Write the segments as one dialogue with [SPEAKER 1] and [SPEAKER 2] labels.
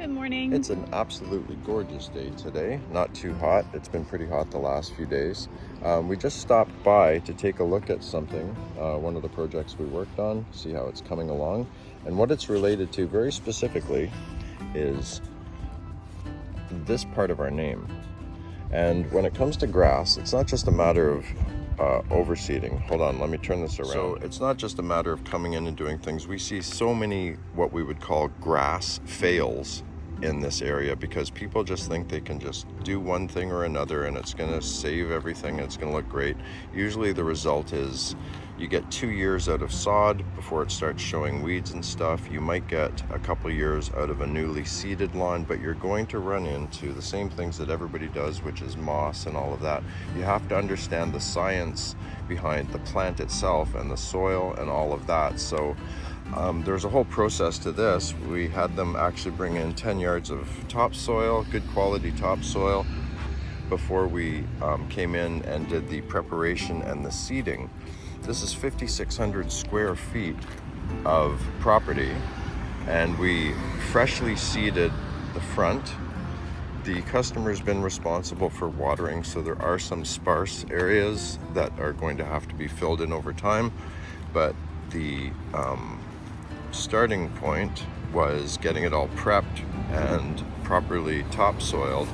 [SPEAKER 1] Good morning.
[SPEAKER 2] It's an absolutely gorgeous day today. Not too hot. It's been pretty hot the last few days. We just stopped by to take a look at something, one of the projects we worked on, see how it's coming along. And what it's related to very specifically is this part of our name. And when it comes to grass, it's not just a matter of overseeding. Hold on, let me turn this around. So it's not just a matter of coming in and doing things. We see so many what we would call grass fails in this area because people just think they can just do one thing or another and it's going to save everything and it's going to look great. Usually the result is you get 2 years out of sod before it starts showing weeds and stuff. You might get a couple years out of a newly seeded lawn, but you're going to run into the same things that everybody does, which is moss and all of that. You have to understand the science behind the plant itself and the soil and all of that. So there's a whole process to this. We had them actually bring in 10 yards of topsoil, good quality topsoil, before we came in and did the preparation and the seeding. This is 5,600 square feet of property, and we freshly seeded the front. The customer's been responsible for watering, so there are some sparse areas that are going to have to be filled in over time, but the starting point was getting it all prepped and properly topsoiled,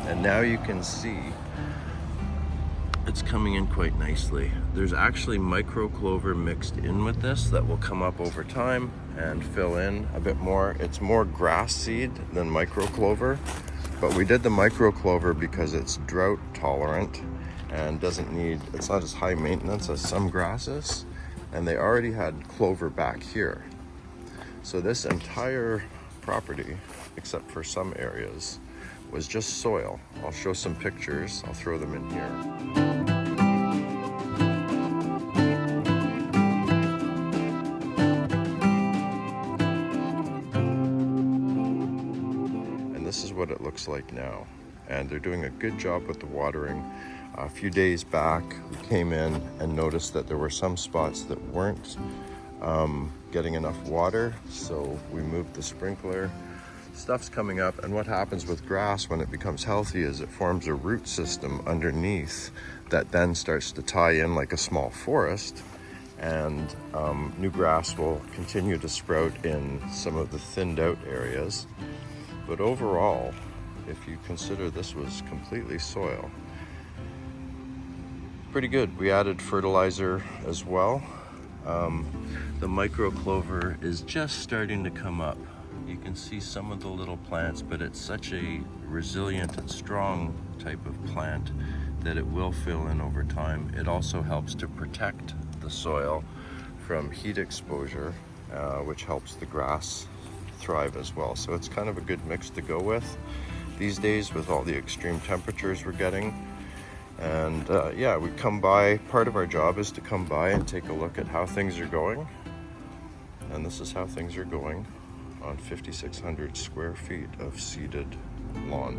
[SPEAKER 2] and now you can see it's coming in quite nicely. There's actually micro-clover mixed in with this that will come up over time and fill in a bit more. It's more grass seed than micro-clover, but we did the micro-clover because it's drought tolerant and it's not as high maintenance as some grasses, and they already had clover back here. So this entire property, except for some areas, was just soil. I'll show some pictures, I'll throw them in here. This is what it looks like now, and they're doing a good job with the watering. A few days back we came in and noticed that there were some spots that weren't getting enough water, so we moved the sprinkler. Stuff's coming up, and what happens with grass when it becomes healthy is it forms a root system underneath that then starts to tie in like a small forest, and new grass will continue to sprout in some of the thinned out areas. But overall, if you consider this was completely soil, pretty good. We added fertilizer as well. The micro-clover is just starting to come up. You can see some of the little plants, but it's such a resilient and strong type of plant that it will fill in over time. It also helps to protect the soil from heat exposure, which helps the grass thrive as well. So it's kind of a good mix to go with these days with all the extreme temperatures we're getting. And yeah, we come by. Part of our job is to come by and take a look at how things are going, and this is how things are going on 5,600 square feet of seeded lawn.